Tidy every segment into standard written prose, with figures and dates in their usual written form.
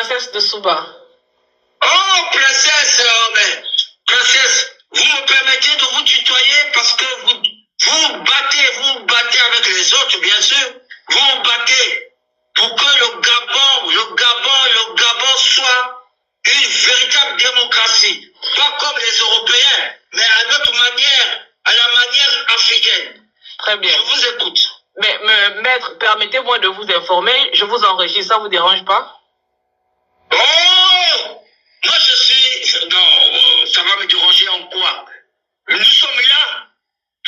princesse de Souba. Oh, princesse, princesse, vous me permettez de vous tutoyer parce que vous vous battez avec les autres, bien sûr. Vous vous battez pour que le Gabon soit une véritable démocratie. Pas comme les Européens, mais à notre manière, à la manière africaine. Très bien. Je vous écoute. Mais, maître, permettez-moi de vous informer, je vous enregistre, ça vous dérange pas? Oh! Moi je suis... Non, ça va me déranger en quoi? Nous sommes là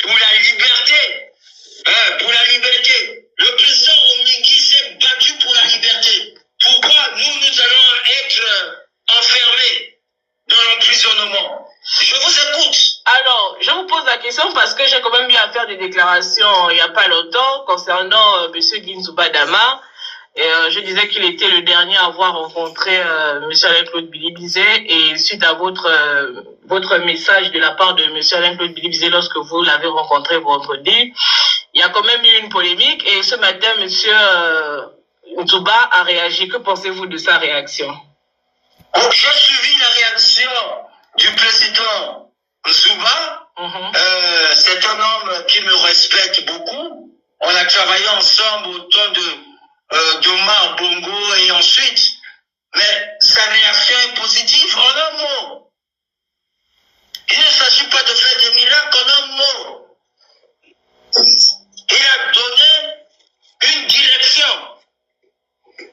pour la liberté. Pour la liberté. Le président Omingui s'est battu pour la liberté. Pourquoi nous allons être enfermés dans l'emprisonnement? Je vous écoute. Alors, je vous pose la question parce que j'ai quand même eu à faire des déclarations il n'y a pas longtemps concernant M. Guinzouba Dama. Et, je disais qu'il était le dernier à avoir rencontré M. Alain-Claude Bilibizé, et suite à votre message de la part de M. Alain-Claude Bilibizé lorsque vous l'avez rencontré vendredi, il y a quand même eu une polémique, et ce matin, M. Nzouba a réagi. Que pensez-vous de sa réaction? J'ai suivi la réaction du président Nzouba. C'est un homme qui me respecte beaucoup. On a travaillé ensemble au temps d'Omar Bongo et ensuite. Mais sa réaction est positive en un mot. Il ne s'agit pas de faire des miracles en un mot. Il a donné une direction.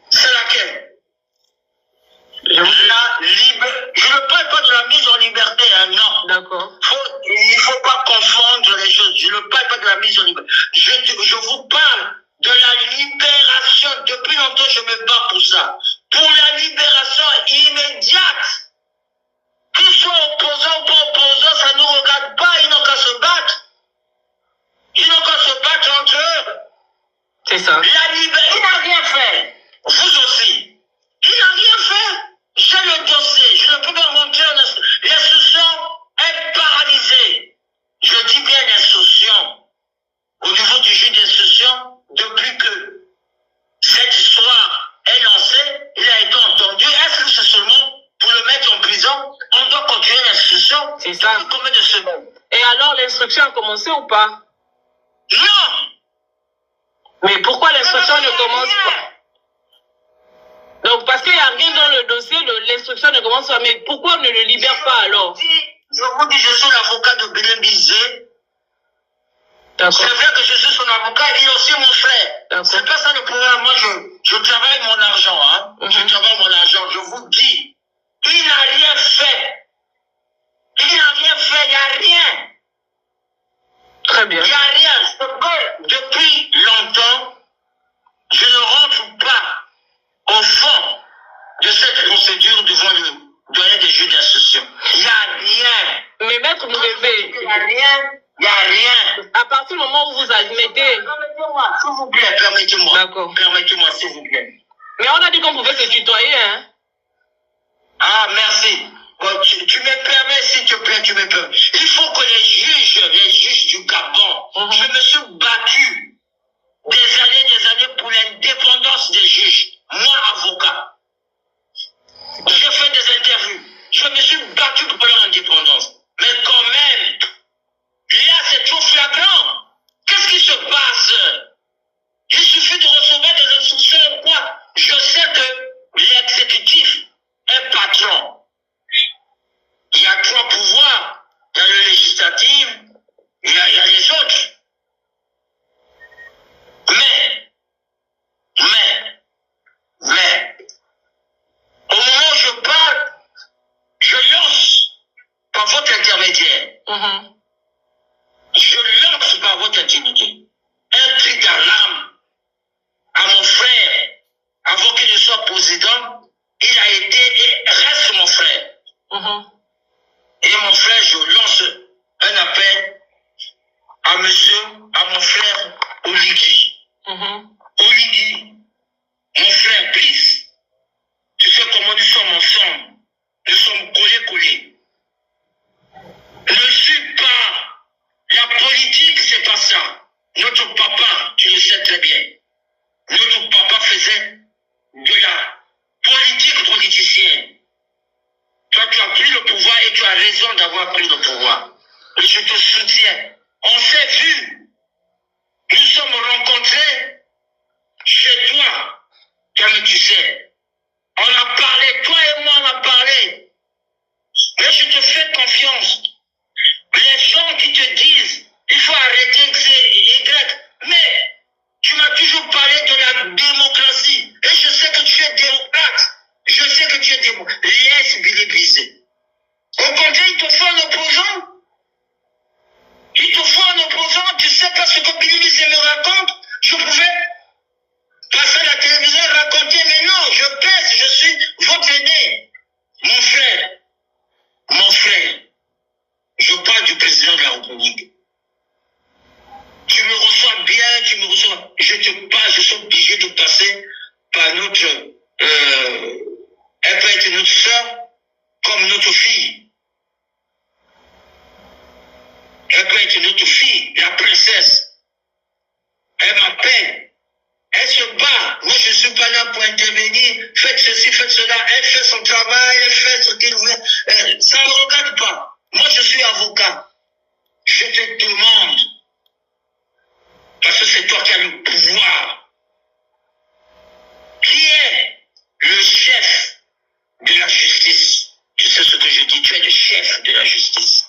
C'est laquelle? Je ne parle pas de la mise en liberté, hein, non. D'accord. Il ne faut pas confondre les choses. Je ne parle pas de la mise en liberté. Je vous parle de la libération. Depuis longtemps, je me bats pour ça. Pour la libération immédiate. Qu'ils soient opposants ou pas opposants, ça ne nous regarde pas. Ils n'ont qu'à se battre. Ils n'ont qu'à se battre entre eux. C'est ça. La liberté, il n'a rien fait. Vous aussi. Il n'a rien fait. J'ai le dossier. Je ne peux pas montrer. L'instruction est paralysée. Je dis bien l'instruction. Au niveau du juge d'instruction, depuis que cette histoire est lancée, il a été entendu. Est-ce que c'est seulement pour le mettre en prison? On doit continuer l'instruction. C'est ça. Combien de semaines? Et alors, l'instruction a commencé ou pas? Non. Mais pourquoi l'instruction ne commence pas? Donc, parce qu'il n'y a rien dans le dossier, l'instruction ne commence pas. Mais pourquoi on ne le libère pas alors? Je vous dis, je suis l'avocat de Bilibizé. C'est vrai que je suis son avocat, il est aussi mon frère. C'est pas ça le problème. Moi, je travaille mon argent. Hein. Je travaille mon argent. Je vous dis, il n'a rien fait. Il n'a rien fait, il n'y a rien. Très bien. Il n'y a rien. Depuis longtemps, je ne rentre pas au fond de cette procédure devant le doyen des juges d'instruction. Il n'y a rien. Mais maître Moubébé, il n'y a rien. Il n'y a rien. À partir du moment où vous admettez... Permettez-moi, s'il vous plaît, permettez-moi. D'accord. Permettez-moi, s'il vous plaît. Mais on a dit qu'on pouvait se tutoyer, hein? Ah, merci. Bon, tu me permets, s'il te plaît, tu me permets. Il faut que les juges du Gabon, je me suis battu des années pour l'indépendance des juges. Moi, avocat. J'ai fait des interviews. Je me suis battu pour leur indépendance. Mais quand même, là, c'est trop flagrant. Qu'est-ce qui se passe? Il suffit de recevoir des instructions ou quoi? Je sais que l'exécutif est patron. Il y a trois pouvoirs. Il y a le législatif, il y a les autres. Mais, tu sais. On a parlé, toi et moi, on a parlé. Mais je te fais confiance. Les gens qui te disent, il faut arrêter X et Y. Mais tu m'as toujours parlé de la démocratie. Et je sais que tu es démocrate. Je sais que tu es démocrate. Laisse Billy briser. Au contraire, il te faut un opposant. Il te faut un opposant. Tu sais pas ce que Billy Briser me raconte. Je pouvais passer à la télévision et raconter. Mais non, je pèse. Je suis votre aîné. Mon frère. Mon frère. Je parle du président de la République. Tu me reçois bien, tu me reçois. Je te parle, je suis obligé de passer par notre... elle peut être notre soeur comme notre fille. Elle peut être notre fille, la princesse. Elle m'appelle. Elle se bat. Moi, je ne suis pas là pour intervenir. Faites ceci, faites cela. Elle fait son travail, elle fait ce qu'elle veut. Ça ne me regarde pas. Moi, je suis avocat. Je te demande, parce que c'est toi qui as le pouvoir, qui est le chef de la justice? Tu sais ce que je dis, tu es le chef de la justice.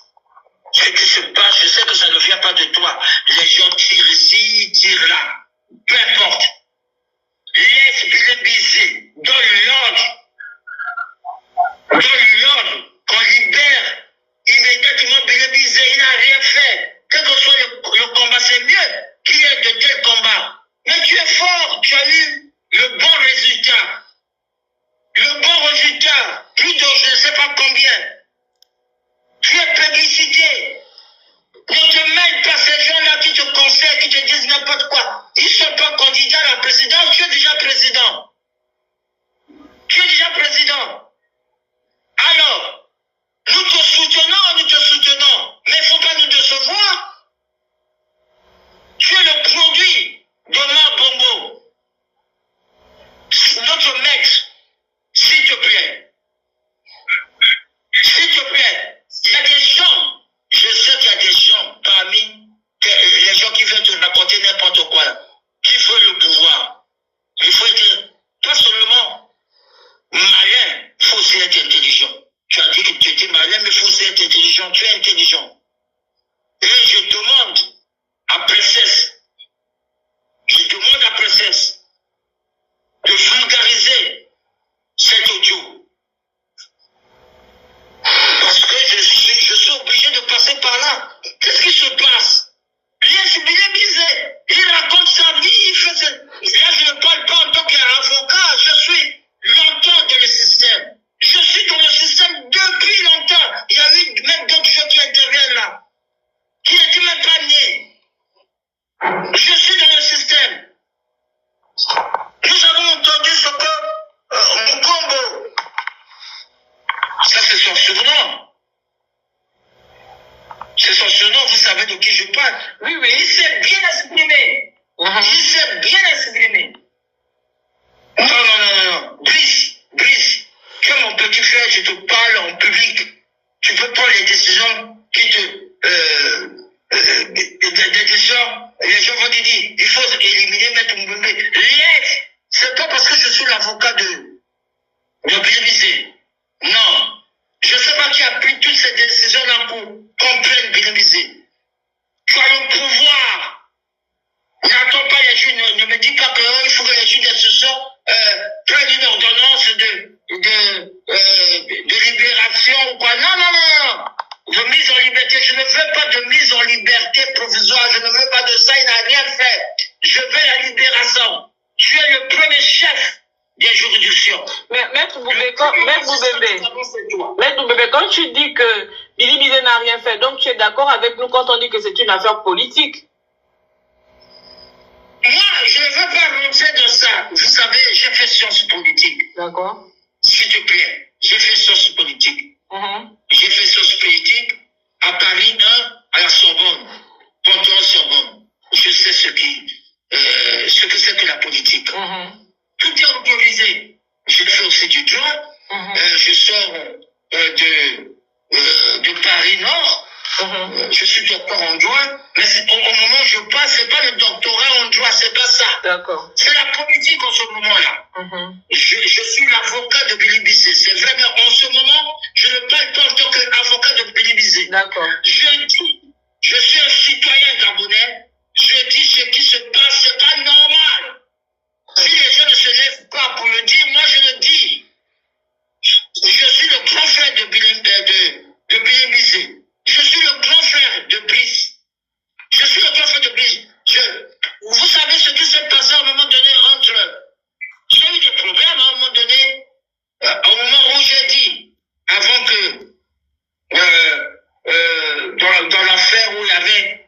Ce qui se passe, je sais que ça ne vient pas de toi. Les gens tirent ici, tirent là. Peu importe. Laisse Billy Briser. Donne l'ordre. Donne l'ordre qu'on libère immédiatement Billy Briser. Il n'a rien fait. Quel que soit le combat, c'est mieux qu'il y ait de tels combats. Mais tu es fort. Tu as eu le bon résultat. Le bon résultat. Plus de je ne sais pas combien. Tu es publicité. Ne te mêle pas ces gens-là qui te conseillent, qui te disent n'importe quoi. Ils ne sont pas candidats à la présidence, tu es déjà président. Tu es déjà président. Alors, nous te soutenons, mais il ne faut pas nous décevoir. Tu es le produit de ma Bongo. Notre maître, s'il te plaît. S'il te plaît, il y a des gens, je sais qu'il y a des gens parmi les gens qui veulent te raconter n'importe quoi, qui veulent le pouvoir. Il faut être, pas seulement malin, il faut aussi être intelligent. Tu as dit que tu étais malin, mais il faut aussi être intelligent. Tu es intelligent. Et je demande à Princesse, de vulgariser cet audio. Parce que je suis obligé de passer par là. Qu'est-ce qui se passe? Laisse Billy Briser. Il raconte sa vie. Il fait ce... Là, je ne parle pas en tant qu'avocat. Je suis longtemps dans le système. Je suis dans le système depuis longtemps. Il y a eu même d'autres gens qui interviennent là. Qui n'étaient même pas nés. Je suis dans le système. Nous avons entendu ce que Mukombo. Ça, c'est son surnom. C'est son surnom, vous savez de qui je parle. Oui, oui, il s'est bien exprimé. Il s'est bien exprimé. Non. Brice, tu es mon petit frère, je te parle en public. Tu peux prendre les décisions qui te... des décisions, les gens vont te dire, il faut éliminer Maître Moumbembe. Laisse. C'est pas parce que je suis l'avocat de Billy Briser. Non. Je ne sais pas qui a pris toutes ces décisions-là pour qu'on prenne Billy Briser. Tu as le pouvoir. N'attends pas les juges, ne me dis pas qu'il faut que les juges d'instruction prennent une ordonnance de libération ou quoi. Non. De mise en liberté. Je ne veux pas de mise en liberté provisoire. Je ne veux pas de ça. Il n'a rien fait. Je veux la libération. Tu es le premier chef des juridictions. Mais Maître Moumbembe, quand tu dis que Billy Briser n'a rien fait, donc tu es d'accord avec nous quand on dit que c'est une affaire politique? Moi, je ne veux pas rentrer dans ça. Vous savez, j'ai fait sciences politiques. D'accord. S'il te plaît, j'ai fait sciences politiques. J'ai fait sciences politiques à Paris 1, à la Sorbonne, Panthéon-Sorbonne. Je sais ce que c'est que la politique. Tout est autorisé. Je fais aussi du droit. Je sors de Paris Nord. Je suis docteur en droit. Mais au moment où je passe, c'est pas le doctorat en droit, c'est pas ça. D'accord. C'est la politique en ce moment-là. Je suis l'avocat de Billy Bizet. C'est vrai, mais en ce moment, je ne parle pas en tant qu'avocat de Billy Bizet. D'accord. Je dis, je suis un citoyen gabonais. Je dis ce qui se passe, c'est pas normal. Si les gens ne se lèvent pas pour le dire, moi je le dis. Je suis le grand frère de Billy Bizet. Je suis le grand frère de Brice. Je suis le grand frère de Brice. Vous savez ce qui s'est passé à un moment donné entre... J'ai eu des problèmes à un moment donné, au moment où j'ai dit, avant que, dans l'affaire où il y avait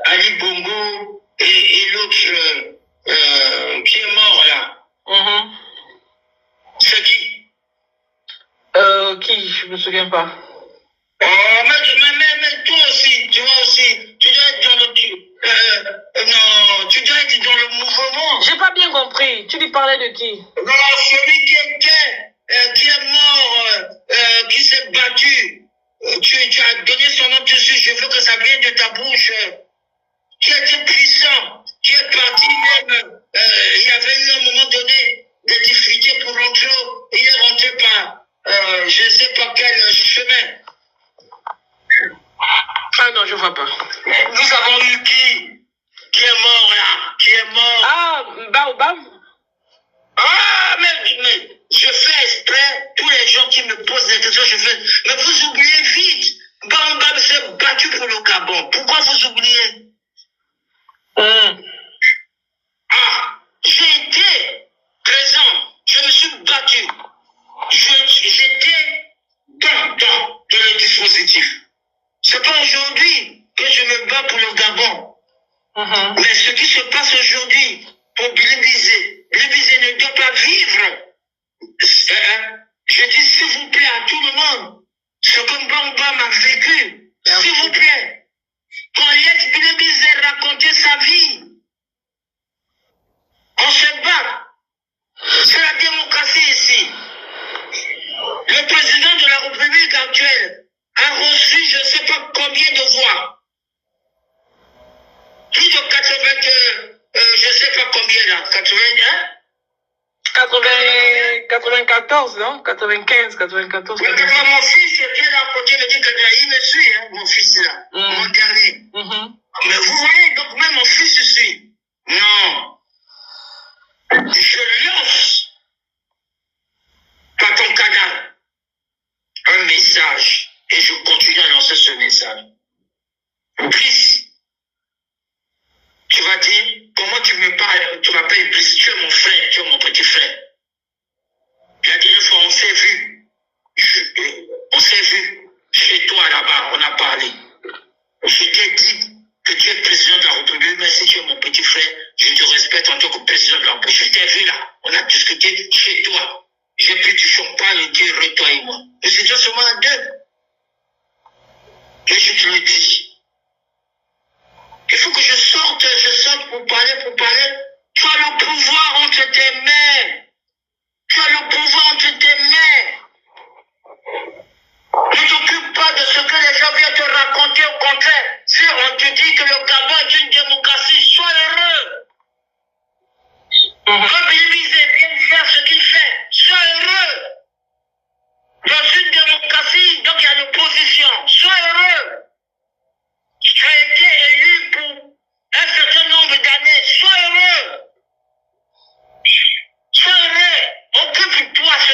Ali Bongo et l'autre qui est mort là. C'est qui? Qui? Je me souviens pas. Oh, mais toi aussi, tu vois aussi, tu dois être dans le... non, tu dois être dans le mouvement. J'ai pas bien compris. Tu lui parlais de qui? Non, celui qui est mort, qui s'est battu. Tu as donné son nom dessus. Je veux que ça vienne de ta bouche. Qui était puissant, qui est parti même. Il y avait eu à un moment donné des difficultés pour rentrer. Il est rentré par je ne sais pas quel chemin. Ah non, je vois pas. Nous avons eu qui est mort là, qui est mort. Ah, Baobab. Ah, mais je fais exprès, tous les gens qui me posent des questions, je fais, mais vous oubliez vite. Baobab s'est battu pour le Gabon. Pourquoi vous oubliez? Ah, j'ai été présent, je me suis battu. J'étais dans le dispositif. C'est pas aujourd'hui que je me bats pour le Gabon. Mais ce qui se passe aujourd'hui pour Billy Bizet ne doit pas vivre. Je dis s'il vous plaît à tout le monde, ce que Bamba m'a vécu, s'il vous plaît, qu'on laisse Billy Bizet raconter sa vie. On se bat. C'est la démocratie ici. Le président de la République actuelle a reçu je ne sais pas combien de voix. Plus de 80, je ne sais pas combien là, 81 94, non? 95, 94. Mais mon fils qui est là à côté me dit qu'il me suit, hein, mon fils là, mon dernier. Mais vous voyez, donc même mon fils se suit. Non. Je lance par ton canal un message et je continue à lancer ce message. Brice, tu vas dire, comment tu me parles, tu m'appelles Brice, tu es mon frère, tu es mon petit frère. La dernière fois, on s'est vu. On s'est vu chez toi là-bas, on a parlé. Je t'ai dit que tu es président de la République, mais si tu es mon petit frère, je te respecte en tant que président de la République. Je t'ai vu là, on a discuté chez toi. J'ai pu du champagne et dire, toi et moi. Nous étions seulement à deux. Et je te le dis. Il faut que je sorte pour parler. Tu as le pouvoir entre tes mains. Tu as le pouvoir entre tes mains. Ne t'occupe pas de ce que les gens viennent te raconter, au contraire. Si on te dit que le Gabon est une démocratie, sois heureux. Quand Billy Bizet vient faire ce qu'il fait, sois heureux. Dans une démocratie, donc il y a l'opposition. Sois heureux. Tu as été élu pour un certain nombre d'années. Sois heureux. Sois heureux. Occupe-toi. Ce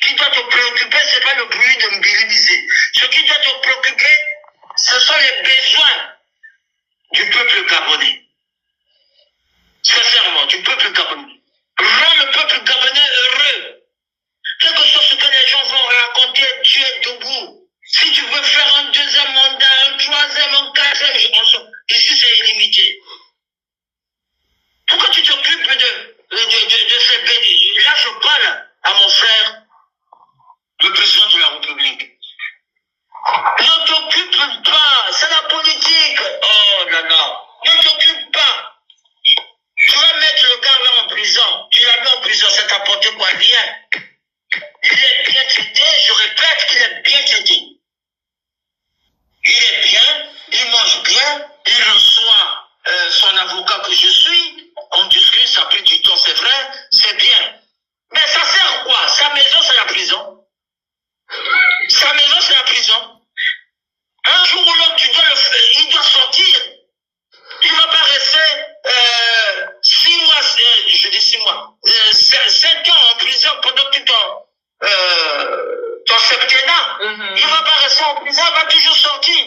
qui doit te préoccuper, ce n'est pas le bruit de Billy Bizet. Ce qui doit te préoccuper, ce sont les besoins du peuple gabonais. Sincèrement, du peuple gabonais. Rends le peuple gabonais heureux. Quel que soit ce que les gens vont raconter, tu es debout. Si tu veux faire un deuxième mandat, un troisième, un quatrième, ici c'est illimité. Pourquoi tu t'occupes de ces bénis? Là, je parle à mon frère, le président de la République. Ne t'occupe pas, c'est la politique. Oh là là, ne t'occupe pas. Tu vas mettre le gars là en prison. Tu l'as mis en prison, ça t'a apporté quoi? Rien. Il est bien traité, je répète qu'il est bien traité. Il est bien, il mange bien, il reçoit son avocat que je suis. On discute, ça a pris du temps, c'est vrai, c'est bien. septennat. Il ne va pas rester en prison, il va toujours sortir.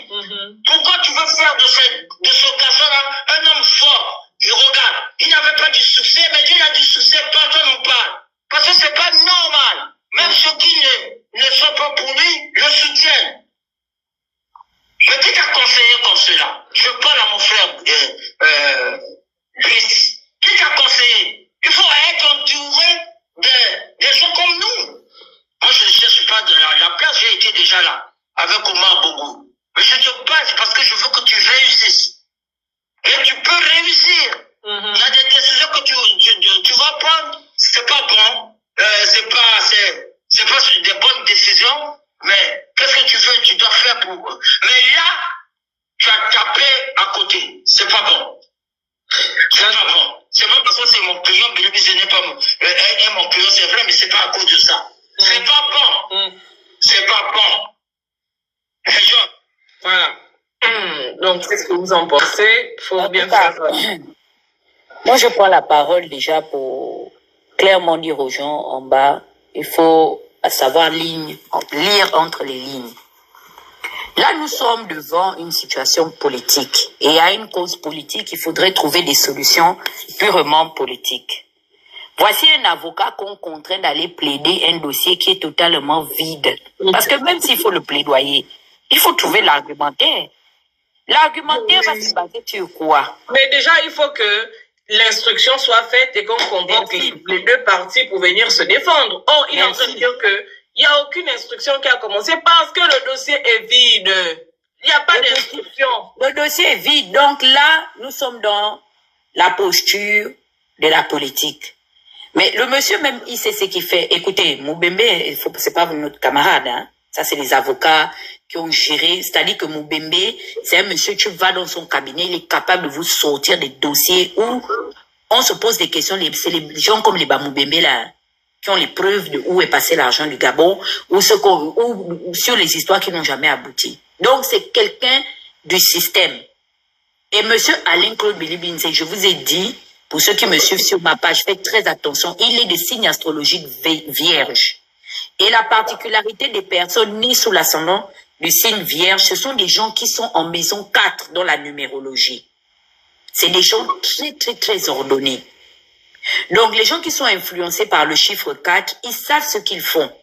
Pourquoi tu veux faire de ce garçon-là un homme fort? Je regarde, il n'avait pas du succès, mais Dieu a du succès, personne n'en parle. Parce que c'est pas normal. Même ceux qui ne sont pas pour lui, le soutiennent. Mais qui t'a conseillé comme cela? Je parle à mon frère Brice. Qui t'a conseillé? Il faut être entouré de gens comme nous. Moi, je ne cherche pas de la place, j'ai été déjà là, avec Omar Bogo. Mais je te passe parce que je veux que tu réussisses. Et tu peux réussir. Il y a des décisions que tu vas prendre, c'est pas bon, c'est pas des bonnes décisions, mais qu'est-ce que tu veux, tu dois faire pour eux. Mais là, tu as tapé à côté, c'est pas bon. C'est pas bon. C'est pas parce que c'est mon client, mais ce n'est pas mon client, c'est vrai, mais c'est pas à cause de ça. C'est pas bon. C'est pas bon. Voilà. Donc, c'est ce que vous en pensez. Il faut bien faire. Moi, je prends la parole déjà pour clairement dire aux gens en bas, il faut savoir lire entre les lignes. Là, nous sommes devant une situation politique. Et à une cause politique, il faudrait trouver des solutions purement politiques. Voici un avocat qu'on contraint d'aller plaider un dossier qui est totalement vide. Parce que même s'il faut le plaidoyer, il faut trouver l'argumentaire. L'argumentaire va se baser sur quoi? Mais déjà, il faut que l'instruction soit faite et qu'on convoque les deux parties pour venir se défendre. Or, il est en train de dire qu'il n'y a aucune instruction qui a commencé parce que le dossier est vide. Il n'y a pas d'instruction. Le dossier est vide. Donc là, nous sommes dans la posture de la politique. Mais le monsieur même, il sait ce qu'il fait. Écoutez, Moubembe, c'est pas notre camarade, hein. Ça, c'est les avocats qui ont géré. C'est-à-dire que Moubembe, c'est un monsieur, tu vas dans son cabinet, il est capable de vous sortir des dossiers où on se pose des questions. C'est les gens comme les Moubembe, là, qui ont les preuves de où est passé l'argent du Gabon, ou sur les histoires qui n'ont jamais abouti. Donc, c'est quelqu'un du système. Et monsieur Alain-Claude Bilibinze, je vous ai dit, pour ceux qui me suivent sur ma page, faites très attention, il est de signe astrologique vierge. Et la particularité des personnes nées sous l'ascendant du signe vierge, ce sont des gens qui sont en maison 4 dans la numérologie. C'est des gens très, très, très ordonnés. Donc, les gens qui sont influencés par le chiffre 4, ils savent ce qu'ils font.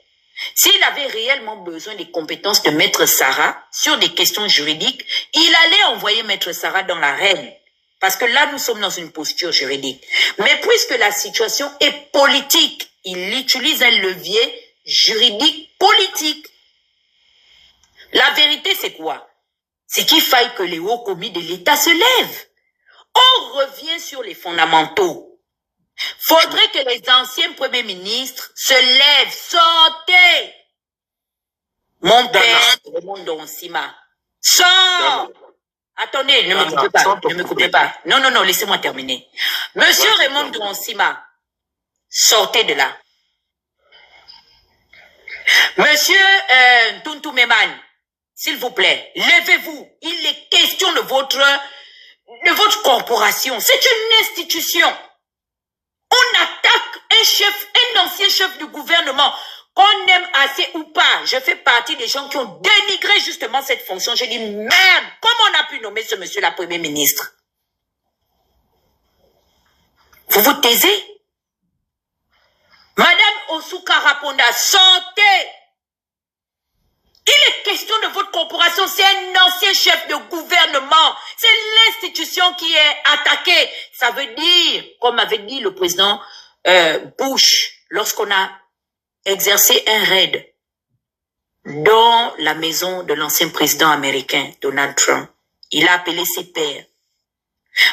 S'il avait réellement besoin des compétences de Maître Sarah sur des questions juridiques, il allait envoyer Maître Sarah dans l'arène. Parce que là, nous sommes dans une posture juridique. Mais puisque la situation est politique, il utilise un levier juridique politique. La vérité, c'est quoi? C'est qu'il faille que les hauts commis de l'État se lèvent. On revient sur les fondamentaux. Faudrait que les anciens premiers ministres se lèvent. Sortez! Mon père, Raymond Donsima. Sors! Attendez, ne me coupez pas, ne me coupez pas. Non, non, non, laissez-moi terminer. Monsieur Raymond Donsima, sortez de là. Monsieur Tuntu Meman, s'il vous plaît, levez-vous. Il est question de votre corporation. C'est une institution. On attaque un ancien chef du gouvernement, qu'on aime assez ou pas. Je fais partie des gens qui ont dénigré justement cette fonction. J'ai dit, merde, comment on a pu nommer ce monsieur la Premier ministre? Vous vous taisez? Madame Osuka Raponda, sortez! Il est question de votre corporation, c'est un ancien chef de gouvernement. C'est l'institution qui est attaquée. Ça veut dire, comme avait dit le président Bush, lorsqu'on a exercé un raid dans la maison de l'ancien président américain, Donald Trump, il a appelé ses pairs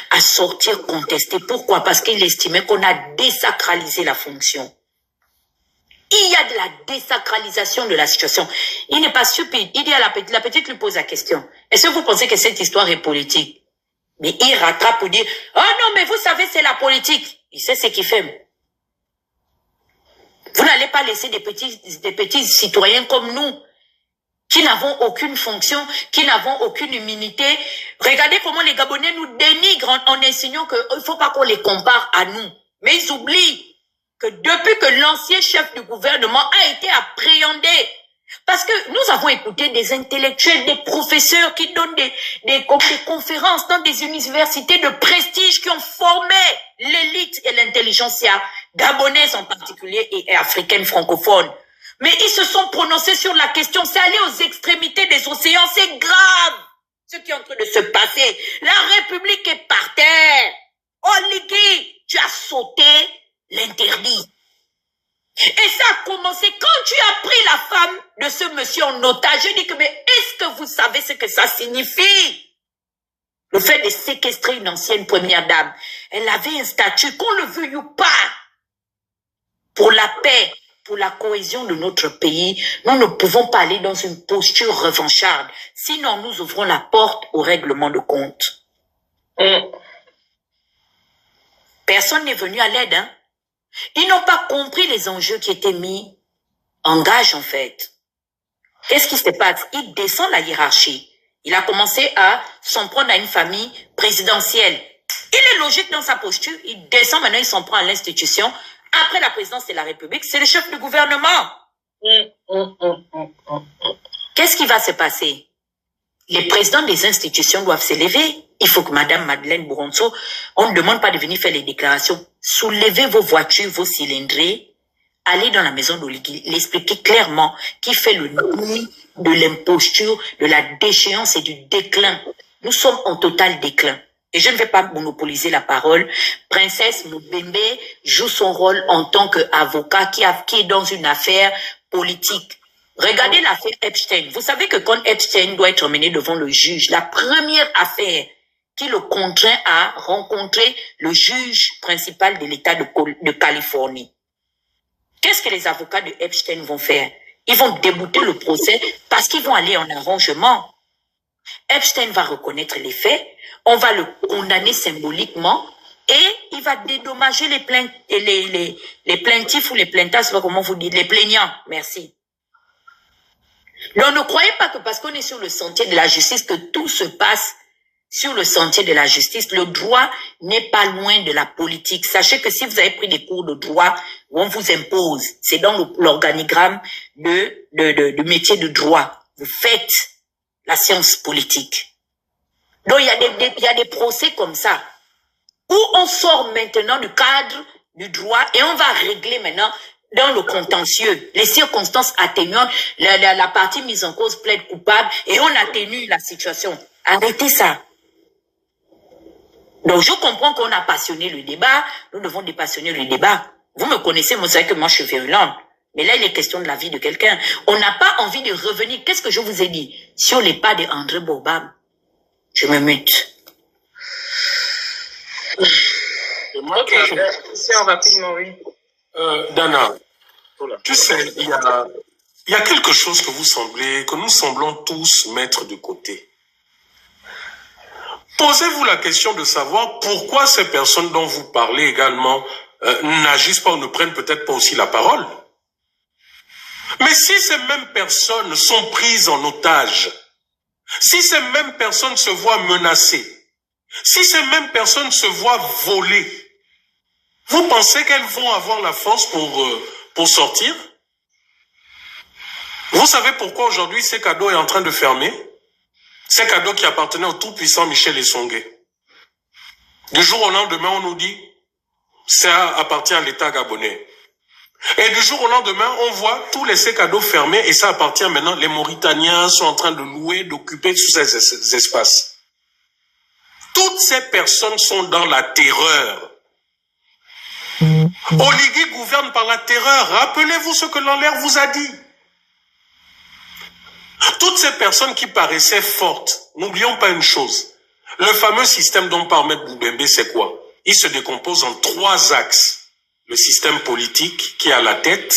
à sortir contester. Pourquoi? Parce qu'il estimait qu'on a désacralisé la fonction. Il y a de la désacralisation de la situation. Il n'est pas stupide. Il dit à la petite lui pose la question. Est-ce que vous pensez que cette histoire est politique? Mais il rattrape pour dire, oh non, mais vous savez, c'est la politique. Il sait ce qu'il fait. Vous n'allez pas laisser des petits citoyens comme nous, qui n'avons aucune fonction, qui n'avons aucune immunité. Regardez comment les Gabonais nous dénigrent en insinuant qu'il ne faut pas qu'on les compare à nous. Mais ils oublient que depuis que l'ancien chef du gouvernement a été appréhendé, Parce que nous avons écouté des intellectuels, des professeurs qui donnent des conférences dans des universités de prestige qui ont formé l'élite et l'intelligentsia gabonaise en particulier et africaine francophone. Mais ils se sont prononcés sur la question. C'est aller aux extrémités des océans. C'est grave ce qui est en train de se passer. La République est par terre. Oligui, tu as sauté l'interdit. Et ça a commencé quand tu as pris la femme de ce monsieur en otage. Je dis que, mais est-ce que vous savez ce que ça signifie? Le fait de séquestrer une ancienne première dame. Elle avait un statut, qu'on le veuille ou pas, pour la paix, pour la cohésion de notre pays. Nous ne pouvons pas aller dans une posture revancharde. Sinon, nous ouvrons la porte au règlement de compte. Personne n'est venu à l'aide, hein? Ils n'ont pas compris les enjeux qui étaient mis en gage, en fait. Qu'est-ce qui se passe? Il descend la hiérarchie. Il a commencé à s'en prendre à une famille présidentielle. Il est logique dans sa posture. Il descend, maintenant il s'en prend à l'institution. Après la présidence de la République, c'est le chef du gouvernement. Qu'est-ce qui va se passer? Les présidents des institutions doivent s'élever. Il faut que Madame Madeleine Bouronso, on ne demande pas de venir faire les déclarations. Soulevez vos voitures, vos cylindrés, allez dans la maison d'Oligui, l'expliquer clairement qui fait le nid de l'imposture, de la déchéance et du déclin. Nous sommes en total déclin. Et je ne vais pas monopoliser la parole. Princesse Mubembe joue son rôle en tant qu'avocat qui est dans une affaire politique. Regardez l'affaire Epstein. Vous savez que quand Epstein doit être emmené devant le juge, la première affaire qui le contraint à rencontrer le juge principal de l'État de Californie. Qu'est-ce que les avocats de Epstein vont faire? Ils vont débouter le procès parce qu'ils vont aller en arrangement. Epstein va reconnaître les faits, on va le condamner symboliquement et il va dédommager les plaintifs ou les plaintas, je sais pas comment vous dites, les plaignants. Merci. Donc ne croyez pas que parce qu'on est sur le sentier de la justice que tout se passe sur le sentier de la justice. Le droit n'est pas loin de la politique. Sachez que si vous avez pris des cours de droit où on vous impose, c'est dans l'organigramme de métier de droit. Vous faites la science politique. Donc il y a des procès comme ça où on sort maintenant du cadre du droit et on va régler maintenant dans le contentieux, les circonstances atténuantes, la partie mise en cause plaide coupable et on atténue la situation. Arrêtez ça. Donc je comprends qu'on a passionné le débat, nous devons dépassionner le débat. Vous me connaissez, vous savez que moi je suis virulente. Mais là il est question de la vie de quelqu'un. On n'a pas envie de revenir, qu'est-ce que je vous ai dit? Sur les pas de André Bobam. Je me mute. Ok, c'est rapidement, oui. Dana, tu sais, il y a quelque chose que nous semblons tous mettre de côté. Posez-vous la question de savoir pourquoi ces personnes dont vous parlez également n'agissent pas ou ne prennent peut-être pas aussi la parole. Mais si ces mêmes personnes sont prises en otage, si ces mêmes personnes se voient menacées, si ces mêmes personnes se voient voler, vous pensez qu'elles vont avoir la force pour sortir? Vous savez pourquoi aujourd'hui Sekado est en train de fermer? Sekado qui appartenait au tout-puissant Michel Essongué. Du jour au lendemain, on nous dit ça appartient à l'État gabonais. Et du jour au lendemain, on voit tous les Sekado fermés et ça appartient maintenant. Les Mauritaniens sont en train de louer, d'occuper tous ces espaces. Toutes ces personnes sont dans la terreur. Oligui gouverne par la terreur. Rappelez-vous ce que Lalère vous a dit. Toutes ces personnes qui paraissaient fortes, n'oublions pas une chose. Le fameux système dont parle M. Boubembe, c'est quoi? Il se décompose en 3 axes. Le système politique qui est à la tête,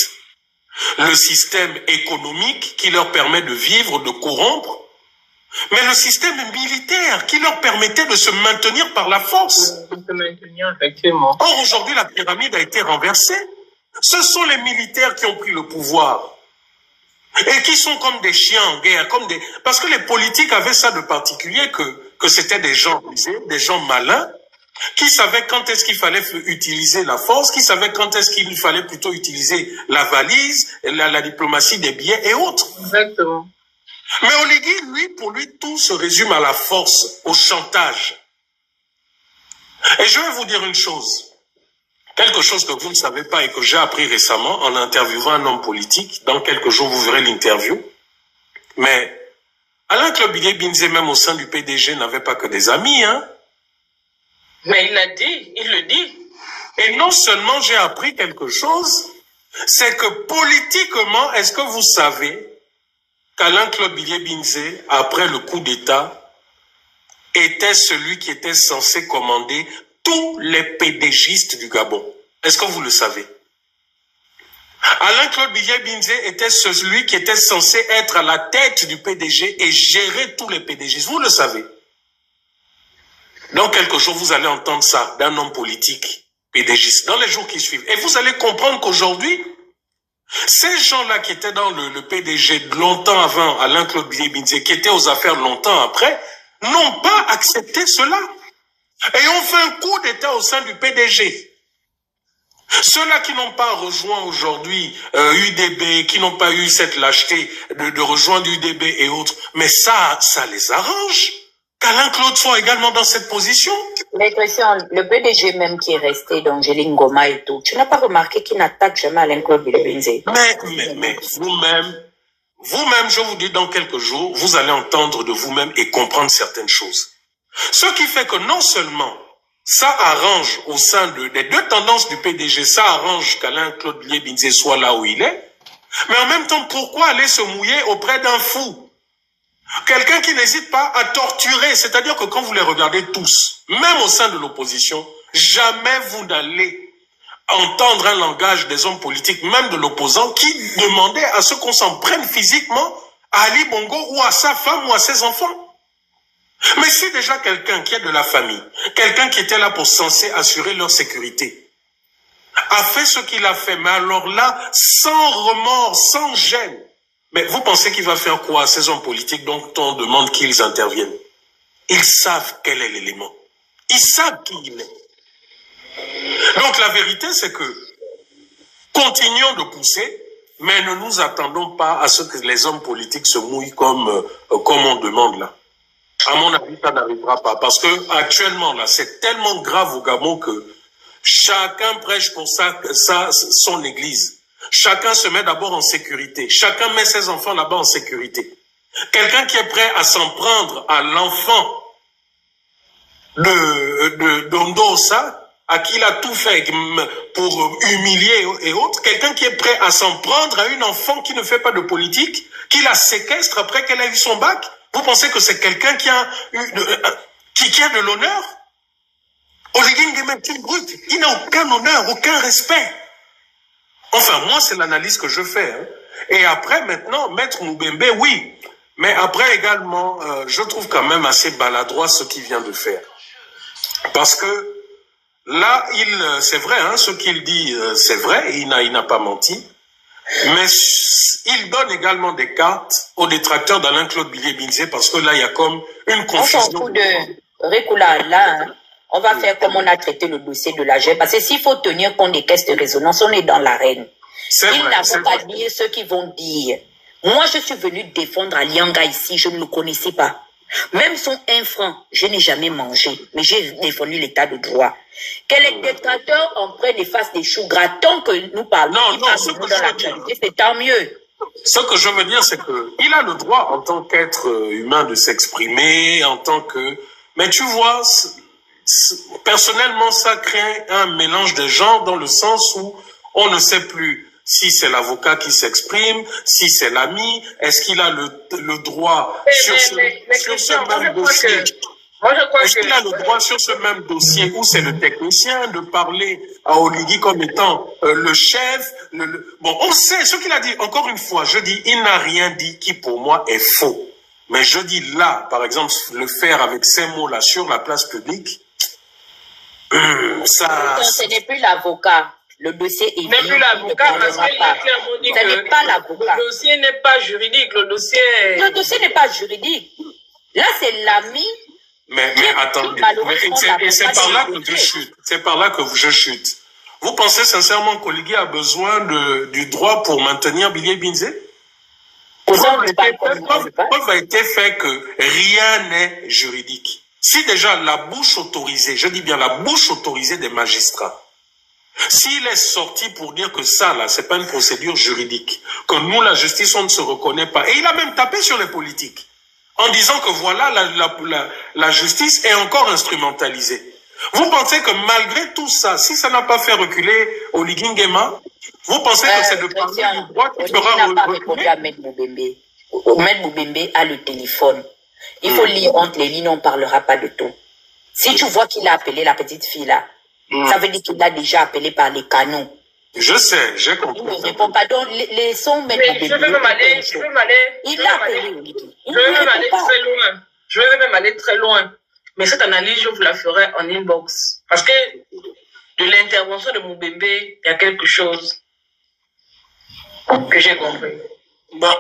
le système économique qui leur permet de vivre, de corrompre, mais le système militaire qui leur permettait de se maintenir par la force. Effectivement. Or, aujourd'hui, la pyramide a été renversée. Ce sont les militaires qui ont pris le pouvoir. Et qui sont comme des chiens en guerre, parce que les politiques avaient ça de particulier que c'était des gens rusés, des gens malins, qui savait quand est-ce qu'il fallait utiliser la force, qui savait quand est-ce qu'il fallait plutôt utiliser la valise, la diplomatie des billets et autres. Exactement. Mais Oligui, lui, pour lui, tout se résume à la force, au chantage. Et je vais vous dire une chose. Quelque chose que vous ne savez pas et que j'ai appris récemment en interviewant un homme politique. Dans quelques jours, vous verrez l'interview. Mais Alain Klobilé Binze, même au sein du PDG, n'avait pas que des amis, hein. Mais il l'a dit, il le dit. Et non seulement j'ai appris quelque chose, c'est que politiquement, est-ce que vous savez qu'Alain Klobilé Binze, après le coup d'État, était celui qui était censé commander tous les PDGistes du Gabon? Est-ce que vous le savez? Alain Klobilé Binze était celui qui était censé être à la tête du PDG et gérer tous les PDGistes. Vous le savez. Dans quelques jours, vous allez entendre ça d'un homme politique PDGiste, dans les jours qui suivent. Et vous allez comprendre qu'aujourd'hui, ces gens-là qui étaient dans le PDG longtemps avant Alain Klobilé Binze, qui étaient aux affaires longtemps après, n'ont pas accepté cela. Et ont fait un coup d'État au sein du PDG. Ceux-là qui n'ont pas rejoint aujourd'hui UDB, qui n'ont pas eu cette lâcheté de rejoindre UDB et autres, mais ça les arrange. Qu'Alain Claude soit également dans cette position. Mais Christian, le PDG même qui est resté dans Géline Goma et tout, tu n'as pas remarqué qu'il n'attaque jamais Alain Claude Bilebinze? Mais vous-même, je vous dis, dans quelques jours, vous allez entendre de vous-même et comprendre certaines choses. Ce qui fait que non seulement ça arrange au sein des deux tendances du PDG, ça arrange qu'Alain Claude Bilebinze soit là où il est, mais en même temps, pourquoi aller se mouiller auprès d'un fou? Quelqu'un qui n'hésite pas à torturer, c'est-à-dire que quand vous les regardez tous, même au sein de l'opposition, jamais vous n'allez entendre un langage des hommes politiques, même de l'opposant, qui demandait à ce qu'on s'en prenne physiquement à Ali Bongo ou à sa femme ou à ses enfants. Mais si déjà quelqu'un qui est de la famille, quelqu'un qui était là pour censé assurer leur sécurité, a fait ce qu'il a fait, mais alors là, sans remords, sans gêne, mais vous pensez qu'il va faire quoi à ces hommes politiques dont on demande qu'ils interviennent? Ils savent quel est l'élément. Ils savent qui il est. Donc la vérité, c'est que continuons de pousser, mais ne nous attendons pas à ce que les hommes politiques se mouillent comme on demande là. À mon avis, ça n'arrivera pas. Parce que actuellement, là, c'est tellement grave au Gabon que chacun prêche pour son église. Chacun se met d'abord en sécurité. Chacun met ses enfants là-bas en sécurité. Quelqu'un qui est prêt à s'en prendre à l'enfant d'Ondosa, à qui il a tout fait pour humilier et autres. Quelqu'un qui est prêt à s'en prendre à une enfant qui ne fait pas de politique, qui la séquestre après qu'elle a eu son bac. Vous pensez que c'est quelqu'un qui a de l'honneur? Oligui Nguema est une brute. Il n'a aucun honneur, aucun respect. Enfin, moi, c'est l'analyse que je fais. Hein. Et après, maintenant, Maître Moubembe, oui. Mais après, également, je trouve quand même assez maladroit ce qu'il vient de faire. Parce que là, c'est vrai, hein, ce qu'il dit, c'est vrai, il n'a pas menti. Mais il donne également des cartes aux détracteurs d'Alain Claude Bilebinze parce que là, il y a comme une confusion. On s'en fout de Récoula, là, hein. On va faire comme on a traité le dossier de la GEP. Parce que s'il faut tenir compte des caisses de résonance, on est dans l'arène. Ils n'avons pas dire ce qu'ils vont dire. Moi, je suis venu défendre Alianga ici, je ne le connaissais pas. Même son 1 franc, je n'ai jamais mangé. Mais j'ai défendu l'état de droit. Que les détracteurs en prennent et fassent des choux gras. Tant que nous parlons, c'est tant mieux. Ce que je veux dire, c'est qu'il a le droit, en tant qu'être humain, de s'exprimer, en tant que... Mais tu vois... Personnellement, ça crée un mélange de genres dans le sens où on ne sait plus si c'est l'avocat qui s'exprime, si c'est l'ami, est-ce qu'il a le droit sur ce même dossier? Est-ce qu'il a le droit sur ce même dossier où c'est le technicien de parler à Oligui comme étant le chef? Bon, on sait ce qu'il a dit. Encore une fois, je dis, il n'a rien dit qui pour moi est faux. Mais je dis là, par exemple, le faire avec ces mots-là sur la place publique, ce n'est plus l'avocat. Le dossier est n'est plus l'avocat parce qu'il a clairement dit que n'est pas l'avocat. Le dossier n'est pas juridique. Le dossier n'est pas juridique. Là, c'est l'ami Mais attendez, et c'est par là que je chute. C'est par là que je chute. Vous pensez sincèrement qu'Oligui a besoin du droit pour maintenir Billy Binze? Preuve a été fait que rien n'est juridique. Si déjà la bouche autorisée, je dis bien la bouche autorisée des magistrats, s'il est sorti pour dire que ça, là, c'est pas une procédure juridique, que nous, la justice, on ne se reconnaît pas, et il a même tapé sur les politiques, en disant que voilà, la justice est encore instrumentalisée. Vous pensez que malgré tout ça, si ça n'a pas fait reculer Oligui Nguema, vous pensez que c'est de parler du droit qui fera reculer? Maître Moubembe a le téléphone. Il faut lire entre les lignes, on ne parlera pas de tout. Si tu vois qu'il a appelé la petite fille là, ça veut dire qu'il l'a déjà appelé par les canons. Je sais, j'ai compris. Il ne répond pas. Donc, les sons Maître Moubembe. Je veux même aller. Il a appelé Oligui. Je veux même aller très loin. Je veux même aller très loin. Mais cette analyse, je vous la ferai en inbox. Parce que de l'intervention de Moubembe, il y a quelque chose que j'ai compris. Bon,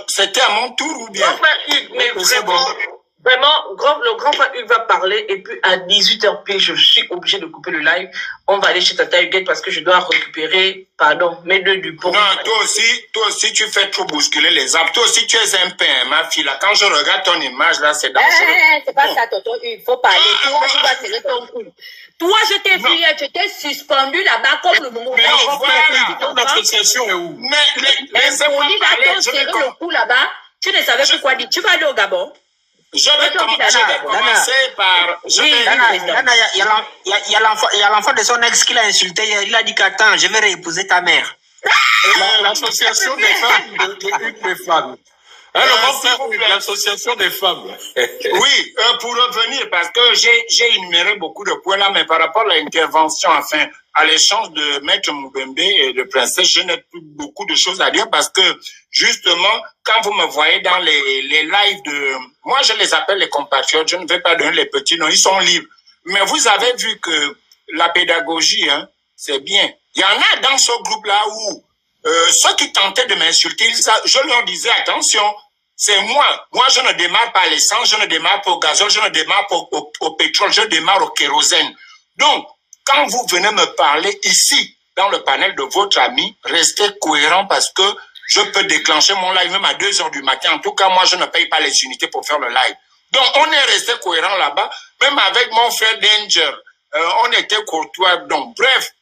c'était à mon tour ou bien? Grand frère Hugues, mais vraiment, le grand frère Hugues va parler et puis à 18h pile, je suis obligé de couper le live. On va aller chez Tata Huguette parce que je dois récupérer, mes deux du pont. Non, toi aussi, tu fais trop bousculer les arbres. Toi aussi, tu es un pain, ma fille. Là, quand je regarde ton image, là, c'est dangereux. C'est pas ça, tonton Hugues, faut parler. Toi, tu vas serrer ton cou. Toi, je t'ai vu, je t'ai suspendu là-bas comme le moment. Mais ton association est où? Mais laissez-moi parler. Je vais le coup là-bas. Tu ne savais plus quoi dire. Tu vas aller au Gabon? Je vais commencer par... Il y a l'enfant de son ex qui l'a insulté. Il a dit qu'attends, je vais réépouser ta mère. L'association des femmes de Hugues les femmes. L'association des femmes. Oui, pour revenir, parce que j'ai énuméré beaucoup de points là, mais par rapport à l'intervention, enfin, à l'échange de Maître Moubembe et de Princesse, je n'ai plus beaucoup de choses à dire parce que, justement, quand vous me voyez dans les lives de... Moi, je les appelle les compatriotes, je ne vais pas donner les petits noms, ils sont libres. Mais vous avez vu que la pédagogie, hein, c'est bien. Il y en a dans ce groupe-là où ceux qui tentaient de m'insulter, je leur disais, attention, c'est moi. Moi, je ne démarre pas l'essence, je ne démarre pas au gazole, je ne démarre pas au pétrole, je démarre au kérosène. Donc, quand vous venez me parler ici, dans le panel de votre ami, restez cohérent parce que je peux déclencher mon live même à 2h du matin. En tout cas, moi, je ne paye pas les unités pour faire le live. Donc, on est resté cohérent là-bas. Même avec mon frère Danger, on était courtois. Donc, bref,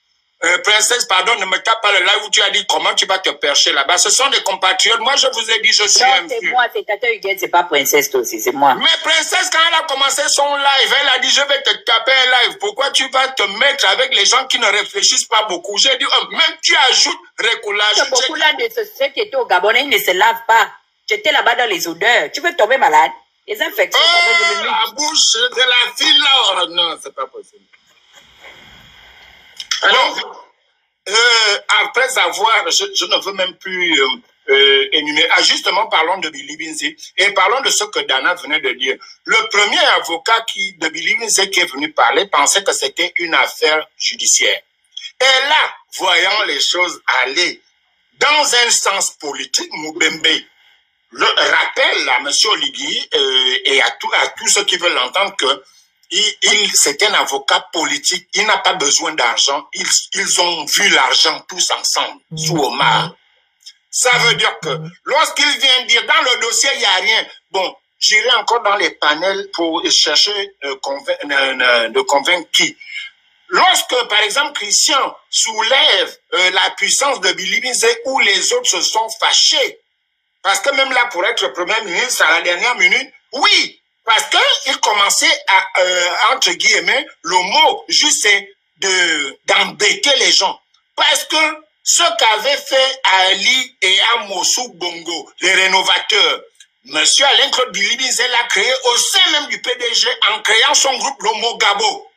Princesse, pardon, ne me tape pas le live où tu as dit comment tu vas te percher là-bas. Ce sont des compatriotes. Moi, je vous ai dit, je suis un c'est moi, c'est Tata Huguette, c'est pas Princesse toi aussi, c'est moi. Mais Princesse, quand elle a commencé son live, elle a dit, je vais te taper un live. Pourquoi tu vas te mettre avec les gens qui ne réfléchissent pas beaucoup? J'ai dit, même tu ajoutes recoulage. Beaucoup là de ceux qui étaient au Gabon, ils ne se lavent pas. J'étais là-bas dans les odeurs. Tu veux tomber malade? Les infections. La bouche de la fille là. Oh, non, c'est pas possible. Alors, après avoir, je ne veux même plus énumérer. Ah, justement, parlons de Billy Binze et parlons de ce que Dana venait de dire. Le premier avocat de Billy Binze qui est venu parler pensait que c'était une affaire judiciaire. Et là, voyant les choses aller dans un sens politique, Moubembe rappelle à M. Oligui et à tous ceux qui veulent l'entendre que c'est un avocat politique. Il n'a pas besoin d'argent. Ils ont vu l'argent tous ensemble, sous Omar. Ça veut dire que lorsqu'il vient dire dans le dossier, il n'y a rien. Bon, j'irai encore dans les panels pour chercher de convaincre qui. Lorsque, par exemple, Christian soulève la puissance de Billy Binze où les autres se sont fâchés, parce que même là, pour être Premier ministre à la dernière minute, oui, parce qu'il commençait à, entre guillemets, le mot juste c'est d'embêter les gens. Parce que ce qu'avaient fait Ali et Amosou Bongo, les rénovateurs, Monsieur Alain-Claude Billy Binze l'a créé au sein même du PDG en créant son groupe Lomo Gabo.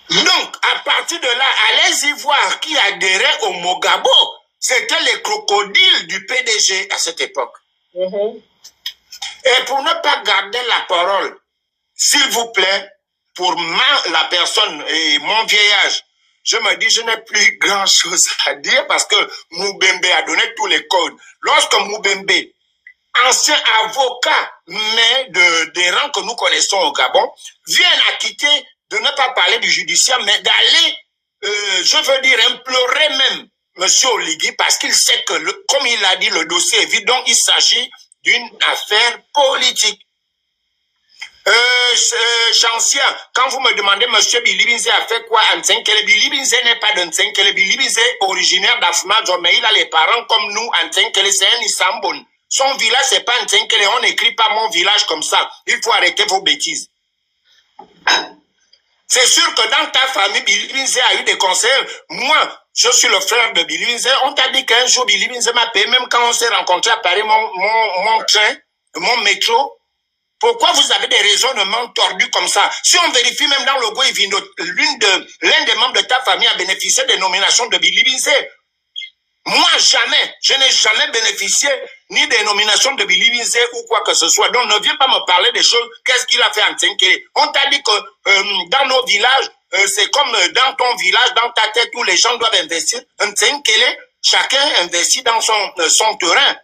Donc, à partir de là, allez-y voir qui adhérait au Mogabo. C'était les crocodiles du PDG à cette époque. Et pour ne pas garder la parole, s'il vous plaît, pour la personne et mon vieillage, je me dis, je n'ai plus grand-chose à dire parce que Moubembe a donné tous les codes. Lorsque Moubembe anciens avocats, mais des rangs que nous connaissons au Gabon, viennent acquitter de ne pas parler du judiciaire, mais d'aller, je veux dire, implorer même M. Oligui, parce qu'il sait que, comme il a dit, le dossier est vide, donc il s'agit d'une affaire politique. Chancien, quand vous me demandez, M. Bilibinze a fait quoi à Ntsenkele? Bilibinze n'est pas de Ntsenkele. Bilibinze est originaire d'Afmajo, mais il a les parents comme nous à Ntsenkele, c'est un Isambon. Son village, c'est pas Ntsenkele. On n'écrit pas mon village comme ça. Il faut arrêter vos bêtises. C'est sûr que dans ta famille, Bilibinze a eu des conseils. Moi, je suis le frère de Bilibinze. On t'a dit qu'un jour, Bilibinze m'a payé, même quand on s'est rencontrés à Paris, mon train, mon métro. Pourquoi vous avez des raisonnements tordus comme ça? Si on vérifie même dans le Goïvino, l'un des membres de ta famille a bénéficié des nominations de Bilibinze. Moi, jamais, je n'ai jamais bénéficié ni des nominations de Bilibinze ou quoi que ce soit. Donc, ne viens pas me parler des choses. Qu'est-ce qu'il a fait en Ntsenkele? On t'a dit que dans nos villages, c'est comme dans ton village, dans ta tête, où les gens doivent investir. En Ntsenkele, chacun investit dans son terrain.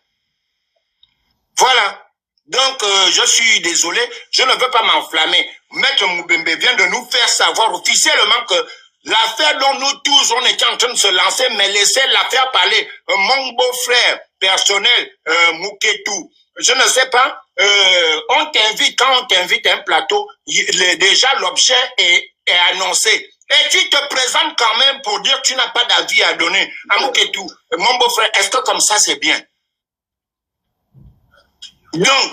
Voilà. Donc, je suis désolé, je ne veux pas m'enflammer. Maître Moubembe vient de nous faire savoir officiellement que l'affaire dont nous tous, on était en train de se lancer, mais laissez l'affaire parler. Mon beau-frère personnel, Mouketou, je ne sais pas, on t'invite, quand on t'invite à un plateau, déjà l'objet est annoncé. Et tu te présentes quand même pour dire que tu n'as pas d'avis à donner. À Mouketou, mon beau-frère, est-ce que comme ça c'est bien? Donc,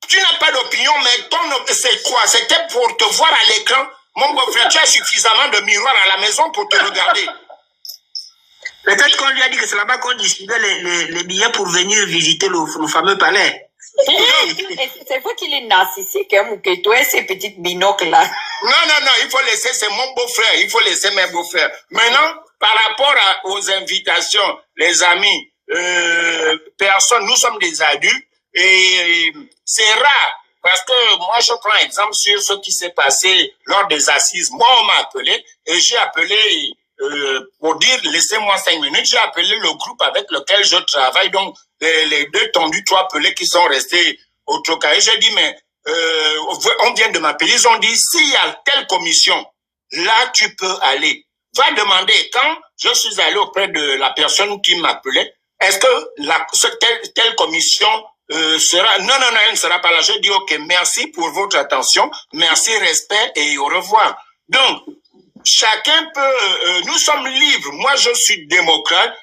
tu n'as pas d'opinion, mais c'est quoi? C'était pour te voir à l'écran. Mon beau-frère, tu as suffisamment de miroirs à la maison pour te regarder. Peut-être qu'on lui a dit que c'est là-bas qu'on distribuait les billets pour venir visiter le fameux palais. C'est vrai qu'il est narcissique, hein, Mouketou, et ces petites binocles-là. Non, il faut laisser, c'est mon beau-frère, il faut laisser mes beaux-frères. Maintenant, par rapport aux invitations, les amis, personne, nous sommes des adultes, et c'est rare, parce que moi je prends exemple sur ce qui s'est passé lors des assises. Moi on m'a appelé, et j'ai appelé, pour dire laissez-moi 5 minutes, j'ai appelé le groupe avec lequel je travaille, donc les 2 tendus, 3 appelés qui sont restés au Trocaï. J'ai dit mais on vient de m'appeler, ils ont dit s'il y a telle commission, là tu peux aller. Va demander. Quand je suis allé auprès de la personne qui m'appelait, est-ce que telle commission sera... Non, elle ne sera pas là. Je dis, ok, merci pour votre attention, merci, respect et au revoir. Donc, chacun peut... nous sommes libres. Moi, je suis démocrate.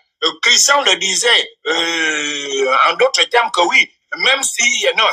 Christian le disait en d'autres termes que oui, même si... Non,